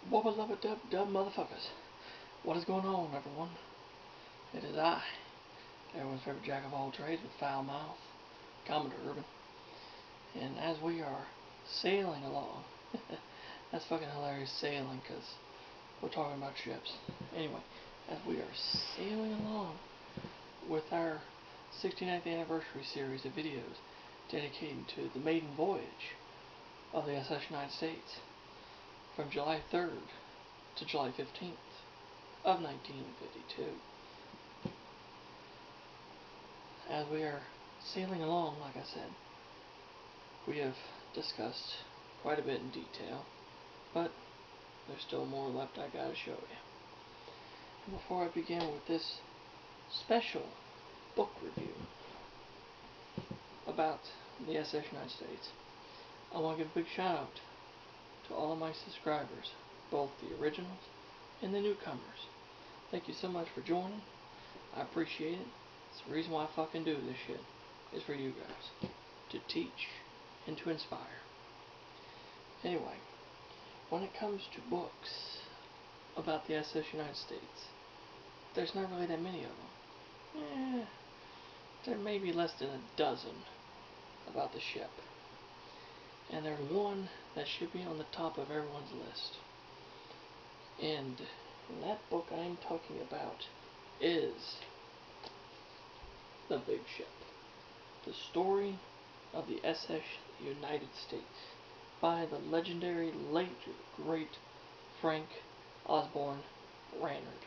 What was up with dub motherfuckers? What is going on, everyone? It is I, everyone's favorite jack of all trades with foul mouth, Commodore Urban. And as we are sailing along, that's fucking hilarious, sailing, because we're talking about ships. Anyway, as we are sailing along with our 69th anniversary series of videos dedicated to the maiden voyage of the SS United States from July 3rd to July 15th of 1952. As we are sailing along, like I said, we have discussed quite a bit in detail, but there's still more left I gotta show you. And before I begin with this special book review about the SS United States, I want to give a big shout out to all of my subscribers, both the originals and the newcomers. Thank you so much for joining. I appreciate it. It's the reason why I fucking do this shit, is for you guys, to teach and to inspire. Anyway, when it comes to books about the SS United States, there's not really that many of them. There may be less than a dozen about the ship. And there's one that should be on the top of everyone's list. And that book I'm talking about is The Big Ship. The Story of the SS United States by the legendary late great Frank Osborne Braynard.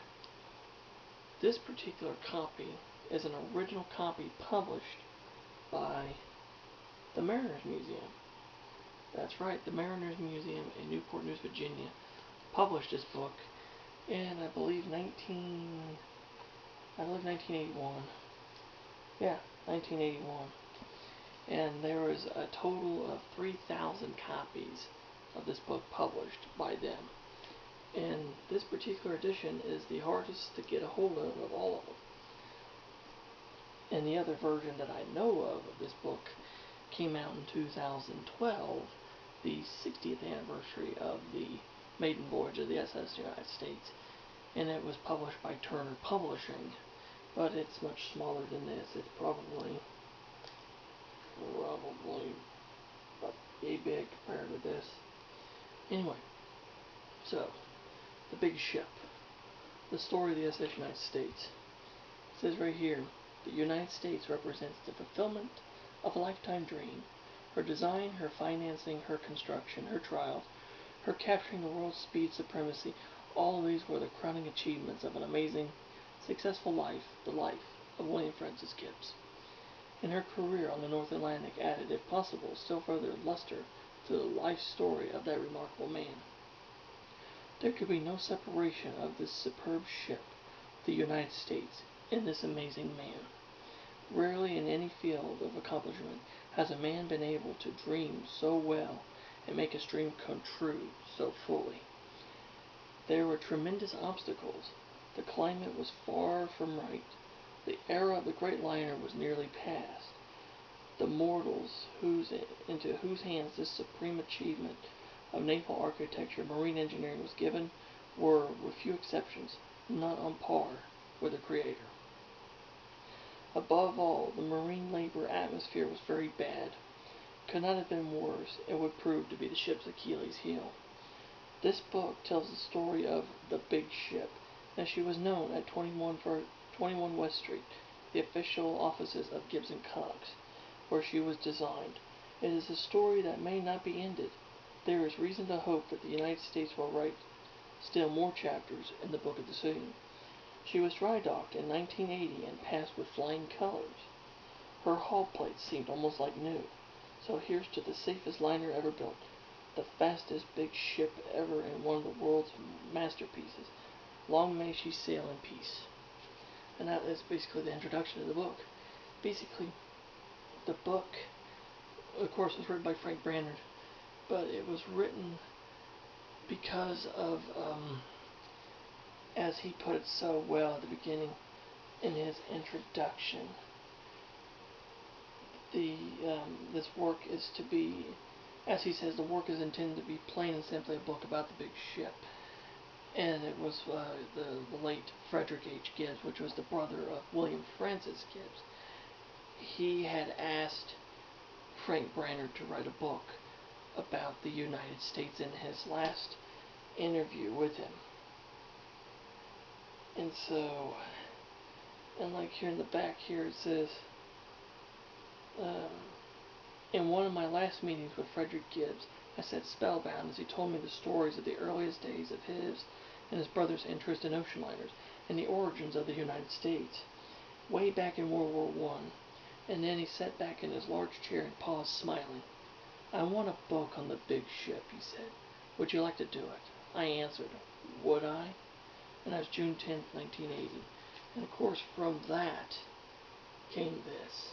This particular copy is an original copy published by the Mariners Museum. That's right, the Mariners Museum in Newport News, Virginia published this book in, I believe 1981. Yeah, 1981. And there was a total of 3,000 copies of this book published by them. And this particular edition is the hardest to get a hold of all of them. And the other version that I know of this book came out in 2012, the 60th anniversary of the maiden voyage of the SS United States, and it was published by Turner Publishing, but it's much smaller than this. It's probably about yay big compared with this. Anyway, so The Big Ship, the story of the SS United States. It says right here, the United States represents the fulfillment of a lifetime dream. Her design, her financing, her construction, her trials, her capturing the world's speed supremacy, all of these were the crowning achievements of an amazing, successful life, the life of William Francis Gibbs. And her career on the North Atlantic added, if possible, still further luster to the life story of that remarkable man. There could be no separation of this superb ship, the United States, and this amazing man. Rarely in any field of accomplishment has a man been able to dream so well and make his dream come true so fully. There were tremendous obstacles. The climate was far from right. The era of the great liner was nearly past. The mortals into whose hands this supreme achievement of naval architecture and marine engineering was given were, with few exceptions, not on par with the Creator. Above all, the marine labor atmosphere was very bad. Could not have been worse, and would prove to be the ship's Achilles heel. This book tells the story of the Big Ship, as she was known at 21 West Street, the official offices of Gibbs & Cox, where she was designed. It is a story that may not be ended. There is reason to hope that the United States will write still more chapters in the Book of the Sea. She was dry docked in 1980 and passed with flying colors. Her hull plates seemed almost like new. So here's to the safest liner ever built, the fastest big ship ever, and one of the world's masterpieces. Long may she sail in peace. And that is basically the introduction to the book. Basically, the book, of course, was written by Frank Braynard, but it was written because of, as he put it so well at the beginning in his introduction, this work is to be, as he says, the work is intended to be plain and simply a book about the big ship. and it was the late Frederick H. Gibbs, which was the brother of William Francis Gibbs. He had asked Frank Braynard to write a book about the United States in his last interview with him. And so, and like here in the back here it says, in one of my last meetings with Frederick Gibbs, I sat spellbound as he told me the stories of the earliest days of his and his brother's interest in ocean liners and the origins of the United States, way back in World War I. And then he sat back in his large chair and paused, smiling. I want a book on the big ship, he said. Would you like to do it? I answered, would I? And that was June 10th, 1980. And of course, from that came this.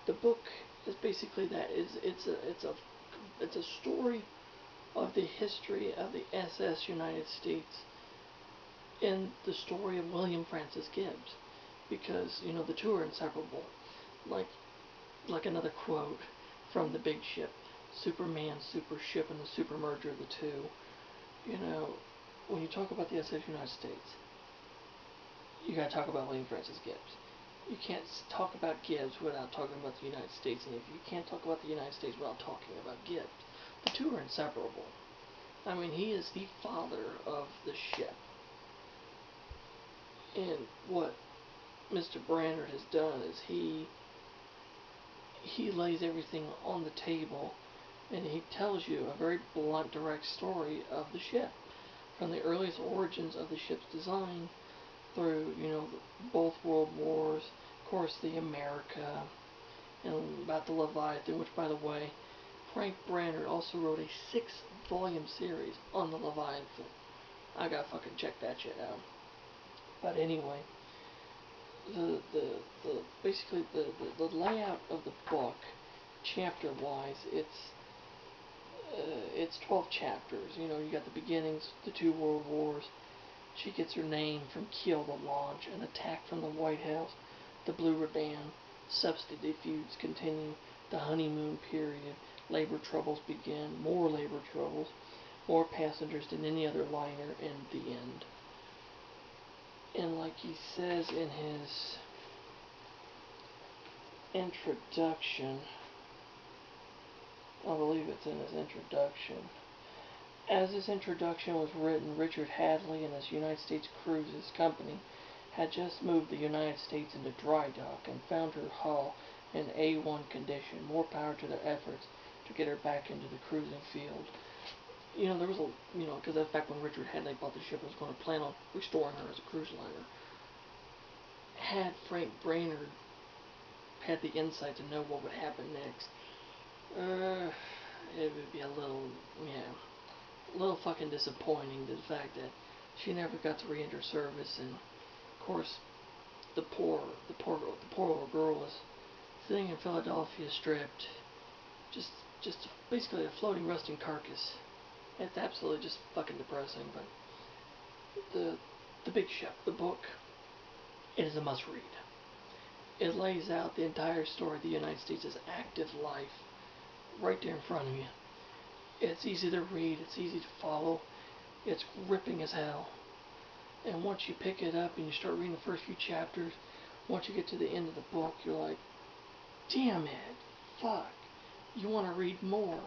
The book is basically that. It's a story of the history of the SS United States and the story of William Francis Gibbs, because you know the two are inseparable. Like another quote from The Big Ship, Superman, super ship, and the super merger of the two. You know, when you talk about the SS United States, you gotta talk about William Francis Gibbs. You can't talk about Gibbs without talking about the United States, and if you can't talk about the United States without talking about Gibbs, the two are inseparable. I mean, he is the father of the ship. And what Mr. Braynard has done is he lays everything on the table, and he tells you a very blunt, direct story of the ship, from the earliest origins of the ship's design through, you know, both world wars, of course the America, and about the Leviathan, which, by the way, Frank Braynard also wrote a 6-volume series on the Leviathan. I gotta fucking check that shit out. But anyway, basically the layout of the book, chapter-wise, it's 12 chapters. You know, you got the beginnings, the 2 world wars. She gets her name from Kiel the launch, an attack from the White House, the Blue Ribbon, subsidy feuds continue, the honeymoon period, labor troubles begin, more labor troubles, more passengers than any other liner, and the end. And like he says in his introduction, I believe it's in his introduction, as this introduction was written, Richard Hadley and his United States Cruises Company had just moved the United States into dry dock and found her hull in A1 condition. More power to their efforts to get her back into the cruising field. You know, there was because that's back when Richard Hadley bought the ship and was going to plan on restoring her as a cruise liner. Had Frank Braynard had the insight to know what would happen next, it would be a little fucking disappointing, the fact that she never got to re-enter service, and of course the poor little girl was sitting in Philadelphia stripped, just basically a floating rusting carcass. It's absolutely just fucking depressing. But the Big Ship, the book, it is a must read. It lays out the entire story of the United States' active life right there in front of you. It's easy to read, it's easy to follow, it's gripping as hell. And once you pick it up and you start reading the first few chapters, once you get to the end of the book, you're like, damn it, fuck, you want to read more.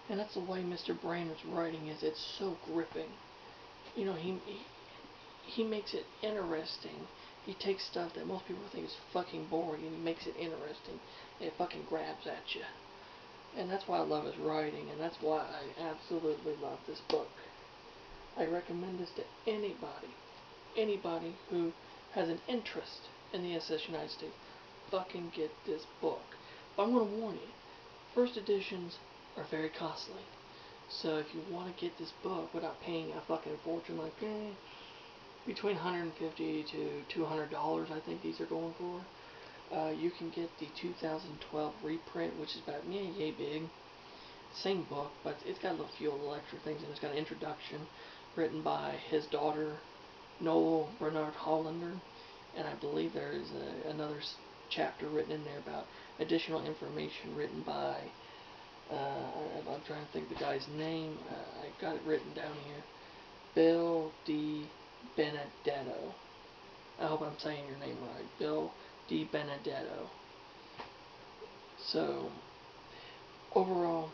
And that's the way Mr. Braynard's writing is. It's so gripping. You know, he makes it interesting. He takes stuff that most people think is fucking boring and he makes it interesting. And it fucking grabs at you. And that's why I love his writing, and that's why I absolutely love this book. I recommend this to anybody who has an interest in the SS United States. Fucking get this book. But I'm going to warn you, first editions are very costly. So if you want to get this book without paying a fucking fortune, like between $150 to $200, I think these are going for. You can get the 2012 reprint, which is about yay big. Same book, but it's got a little few little extra things, and it's got an introduction written by his daughter, Noel Bernard Hollander, and I believe there is another chapter written in there about additional information written by, I'm trying to think of the guy's name, I got it written down here, Bill D. Benedetto. I hope I'm saying your name right. Bill D. Benedetto. So, overall,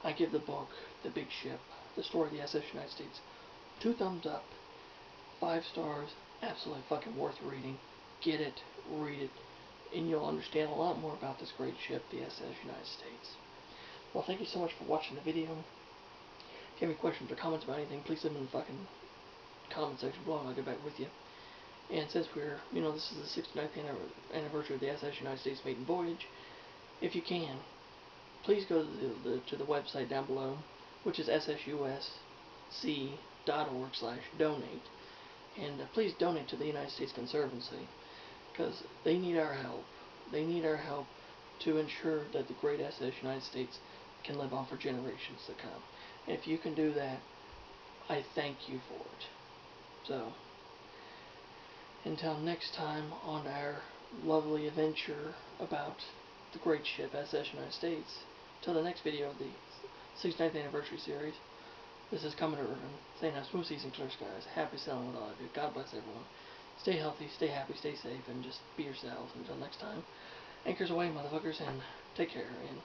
I give the book, The Big Ship, the story of the SS United States, 2 thumbs up, 5 stars, absolutely fucking worth reading. Get it, read it, and you'll understand a lot more about this great ship, the SS United States. Well, thank you so much for watching the video. If you have any questions or comments about anything, please leave them in the fucking comment section below and I'll get back with you. And since this is the 69th anniversary of the SS United States maiden voyage, if you can, please go to the website down below, which is ssusc.org/donate, and please donate to the United States Conservancy, because they need our help. They need our help to ensure that the great SS United States can live on for generations to come. And if you can do that, I thank you for it. So, until next time on our lovely adventure about the great ship SS United States, till the next video of the 69th anniversary series, this is Commodore Irvin, saying have smooth seas and clear skies, happy sailing with all of you, God bless everyone, stay healthy, stay happy, stay safe, and just be yourselves. Until next time, anchors away, motherfuckers, and take care, and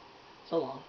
so long.